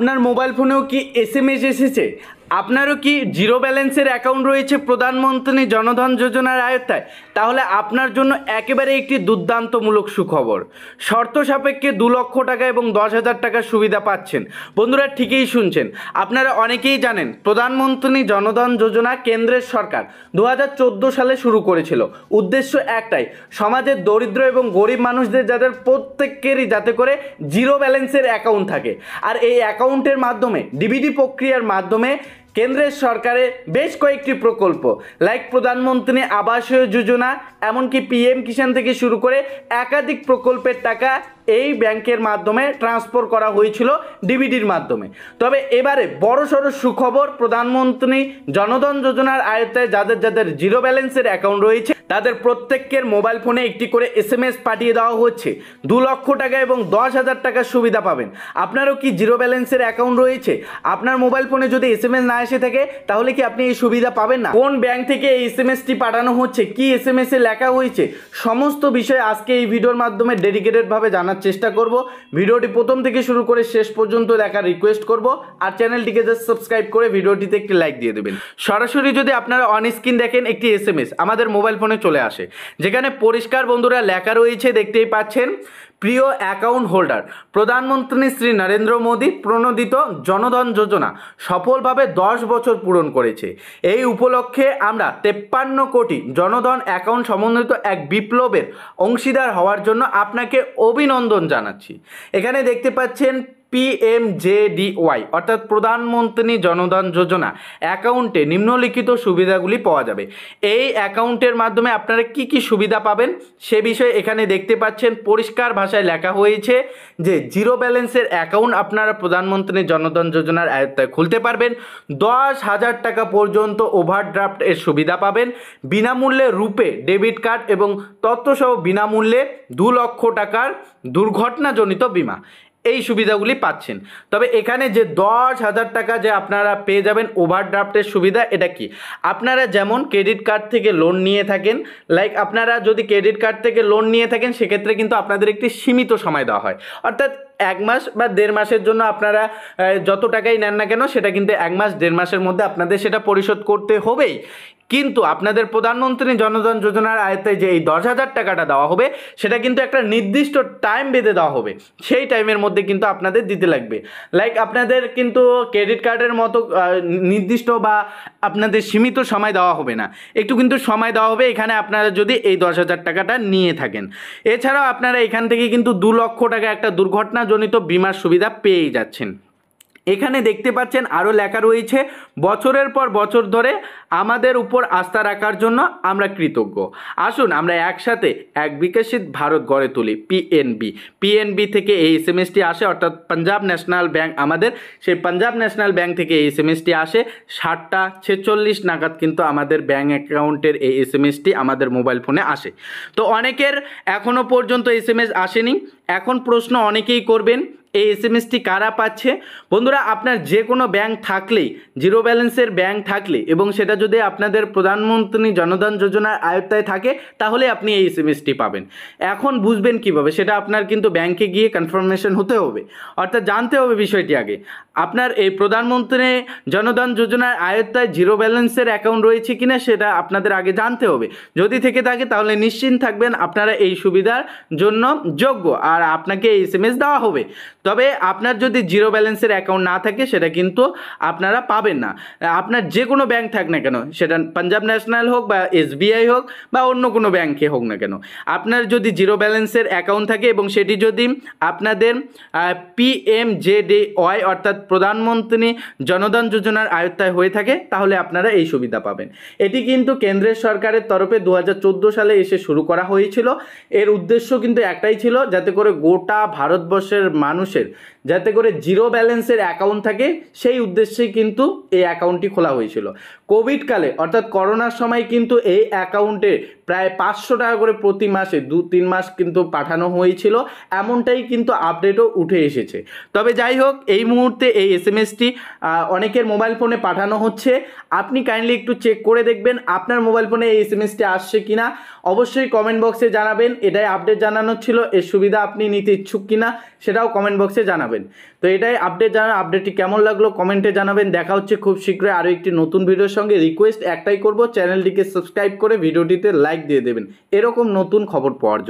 আপনার মোবাইল ফোনেও কি এসএমএস এসেছে? আপনারও কি জিরো ব্যালেন্সের অ্যাকাউন্ট রয়েছে প্রধানমন্ত্রী জনধন যোজনার আওতায়? তাহলে আপনার জন্য একেবারে একটি দুর্দান্তমূলক সুখবর। শর্ত সাপেক্ষে 2 লক্ষ টাকা এবং 10,000 টাকার সুবিধা পাচ্ছেন। বন্ধুরা ঠিকই শুনছেন, আপনারা অনেকেই জানেন প্রধানমন্ত্রী জনধন যোজনা কেন্দ্রের সরকার 2014 সালে শুরু করেছিল। উদ্দেশ্য একটাই, সমাজের দরিদ্র এবং গরিব মানুষদের যাদের প্রত্যেকেরই যাতে করে জিরো ব্যালেন্সের অ্যাকাউন্ট থাকে। আর এই অ্যাকাউন্টের মাধ্যমে ডিবিটি প্রক্রিয়ার মাধ্যমে কেন্দ্রের সরকারের বেশ কয়েকটি প্রকল্প লাইক প্রধানমন্ত্রী আবাস যোজনা, এমনকি পিএম কিষাণ থেকে শুরু করে একাধিক প্রকল্পের টাকা এই ব্যাংকের মাধ্যমে ট্রান্সফার করা হয়েছিল ডিবিটির মাধ্যমে। তবে এবারে বড়সড় সুখবর, প্রধানমন্ত্রী জনধন যোজনার আওতায় যাদের যাদের জিরো ব্যালেন্সের অ্যাকাউন্ট রয়েছে তাদের প্রত্যেকের মোবাইল ফোনে একটি করে এসএমএস পাঠিয়ে দেওয়া হচ্ছে। 2 লক্ষ টাকা এবং 10,000 টাকার সুবিধা পাবেন। আপনারও কি জিরো ব্যালেন্সের অ্যাকাউন্ট রয়েছে? আপনার মোবাইল ফোনে যদি এসএমএস না এসে থাকে তাহলে কি আপনি এই সুবিধা পাবেন না? কোন ব্যাংক থেকে এই এসএমএসটি পাঠানো হচ্ছে, কি এসএমএস এ লেখা হয়েছে, সমস্ত বিষয় আজকে এই ভিডিওর মাধ্যমে ডেডিকেটেডভাবে জানার চেষ্টা করব। ভিডিওটি প্রথম থেকে শুরু করে শেষ পর্যন্ত দেখার রিকোয়েস্ট করব। আর চ্যানেলটিকে জাস্ট সাবস্ক্রাইব করে ভিডিওটিতে একটি লাইক দিয়ে দেবেন। সরাসরি যদি আপনারা অন স্ক্রিন দেখেন, একটি এসএমএস আমাদের মোবাইল ফোনে চলে আসে, যেখানে পরিষ্কার বন্ধুরা লেখা রয়েছে, দেখতেই পাচ্ছেন, প্রিয় অ্যাকাউন্ট হোল্ডার, প্রধানমন্ত্রী শ্রী নরেন্দ্র মোদী প্রণোদিত জনধন যোজনা সফলভাবে 10 বছর পূরণ করেছে। এই উপলক্ষে আমরা 53 কোটি জনধন অ্যাকাউন্ট সমন্বিত এক বিপ্লবের অংশীদার হওয়ার জন্য আপনাকে অভিনন্দন জানাচ্ছি। এখানে দেখতে পাচ্ছেন PMJDY অর্থাৎ প্রধানমন্ত্রী জনধন যোজনা অ্যাকাউন্টে নিম্নলিখিত সুবিধাগুলি পাওয়া যাবে। এই অ্যাকাউন্টের মাধ্যমে আপনারা কি কি সুবিধা পাবেন সে বিষয়ে এখানে দেখতে পাচ্ছেন পরিষ্কার ভাষায় লেখা হয়েছে যে জিরো ব্যালেন্সের অ্যাকাউন্ট আপনারা প্রধানমন্ত্রী জনধন যোজনার আওতায় খুলতে পারবেন। 10,000 টাকা পর্যন্ত ওভারড্রাফট এর সুবিধা পাবেন। বিনামূল্যে রুপে ডেবিট কার্ড এবং তথ্যসহ বিনামূল্যে 2 লক্ষ টাকার দুর্ঘটনাজনিত বীমা, এই সুবিধাগুলি পাচ্ছেন। তবে এখানে যে 10,000 টাকা যে আপনারা পেয়ে যাবেন ওভারড্রাফটের সুবিধা, এটা কি, আপনারা যেমন ক্রেডিট কার্ড থেকে লোন নিয়ে থাকেন, লাইক আপনারা যদি ক্রেডিট কার্ড থেকে লোন নিয়ে থাকেন সেক্ষেত্রে কিন্তু আপনাদের একটি সীমিত সময় দেওয়া হয়, অর্থাৎ 1 মাস বা 1.5 মাসের জন্য আপনারা যত টাকাই নেন না কেন সেটা কিন্তু 1 মাস 1.5 মাসের মধ্যে আপনাদের সেটা পরিশোধ করতে হবেই। কিন্তু আপনাদের প্রধানমন্ত্রী জনধন যোজনার আওতায় যে এই 10,000 টাকাটা দেওয়া হবে সেটা কিন্তু একটা নির্দিষ্ট টাইম বেঁধে দেওয়া হবে, সেই টাইমের মধ্যে কিন্তু আপনাদের দিতে লাগবে। লাইক আপনাদের কিন্তু ক্রেডিট কার্ডের মতো নির্দিষ্ট বা আপনাদের সীমিত সময় দেওয়া হবে না, একটু কিন্তু সময় দেওয়া হবে এখানে আপনারা যদি এই 10,000 টাকাটা নিয়ে থাকেন। এছাড়াও আপনারা এখান থেকে কিন্তু 2 লক্ষ টাকা একটা দুর্ঘটনাজনিত বীমার সুবিধা পেয়ে যাচ্ছেন। এখানে দেখতে পাচ্ছেন আরও লেখা রয়েছে, বছরের পর বছর ধরে আমাদের উপর আস্থা রাখার জন্য আমরা কৃতজ্ঞ। আসুন আমরা একসাথে এক বিকশিত ভারত গড়ে তুলি। পিএনবি থেকে এই এসএমএসটি আসে, অর্থাৎ পাঞ্জাব ন্যাশনাল ব্যাংক, আমাদের সেই পাঞ্জাব ন্যাশনাল ব্যাংক থেকে এই এসএমএসটি আসে 7:46 নাগাদ কিন্তু আমাদের ব্যাংক অ্যাকাউন্টের এই এসএমএসটি আমাদের মোবাইল ফোনে আসে। তো অনেকের এখনও পর্যন্ত এসএমএস আসেনি। এখন প্রশ্ন অনেকেই করবেন, এই এসএমএসটি কারা পাচ্ছে? বন্ধুরা, আপনার যে কোনো ব্যাংক থাকলেই, জিরো ব্যালেন্সের ব্যাংক থাকলে এবং সেটা যদি আপনাদের প্রধানমন্ত্রী জনধন যোজনার আওতায় থাকে তাহলে আপনি এই এসএমএসটি পাবেন। এখন বুঝবেন কিভাবে, সেটা আপনার কিন্তু ব্যাংকে গিয়ে কনফার্মেশন হতে হবে, অর্থাৎ জানতে হবে বিষয়টি আগে আপনার এই প্রধানমন্ত্রী জনধন যোজনার আওতায় জিরো ব্যালেন্সের অ্যাকাউন্ট রয়েছে কিনা সেটা আপনাদের আগে জানতে হবে। যদি থেকে থাকে তাহলে নিশ্চিন্ত থাকবেন আপনারা এই সুবিধার জন্য যোগ্য আর আপনাকে এই এসএমএস দেওয়া হবে। তবে আপনার যদি জিরো ব্যালেন্সের অ্যাকাউন্ট না থাকে সেটা কিন্তু আপনারা পাবেন না। আপনার যে কোনো ব্যাংক থাক না কেন, সেটা পাঞ্জাব ন্যাশনাল হোক বা SBI হোক বা অন্য কোনো ব্যাংকে হোক না কেন, আপনার যদি জিরো ব্যালেন্সের অ্যাকাউন্ট থাকে এবং সেটি যদি আপনাদের PMJDY অর্থাৎ প্রধানমন্ত্রী জনধন যোজনার আওতায় হয়ে থাকে তাহলে আপনারা এই সুবিধা পাবেন। এটি কিন্তু কেন্দ্রের সরকারের তরফে 2014 সালে এসে শুরু করা হয়েছিল। এর উদ্দেশ্য কিন্তু একটাই ছিল, যাতে করে গোটা ভারতবর্ষের মানুষের যাতে করে জিরো ব্যালেন্সের অ্যাকাউন্ট থাকে, সেই উদ্দেশ্যেই কিন্তু এই অ্যাকাউন্টটি খোলা হয়েছিল। কোভিডকালে অর্থাৎ করোনার সময় কিন্তু এই অ্যাকাউন্টে প্রায় 500 টাকা করে প্রতি মাসে 2-3 মাস কিন্তু পাঠানো হয়েছিল, এমনটাই কিন্তু আপডেটও উঠে এসেছে। তবে যাই হোক, এই মুহূর্তে এই এসএমএসটি অনেকের মোবাইল ফোনে পাঠানো হচ্ছে। আপনি কাইন্ডলি একটু চেক করে দেখবেন আপনার মোবাইল ফোনে এই এসএমএসটি আসছে কিনা। অবশ্যই কমেন্ট বক্সে জানাবেন, এটাই আপডেট জানানোর ছিল। এর সুবিধা আপনি নিতে ইচ্ছুক কিনা সেটাও কমেন্ট বক্সে জানাবেন। জানাবেন। তো এটাই আপডেট জানাবেন, আপডেটটি কেমন লাগলো কমেন্টে জানাবেন। দেখা হচ্ছে খুব শীঘ্রই আরও একটি নতুন ভিডিওর সঙ্গে। রিকোয়েস্ট একটাই করব, চ্যানেলটিকে সাবস্ক্রাইব করে ভিডিওটিতে লাইক দিয়ে দেবেন এরকম নতুন খবর পাওয়ার জন্য।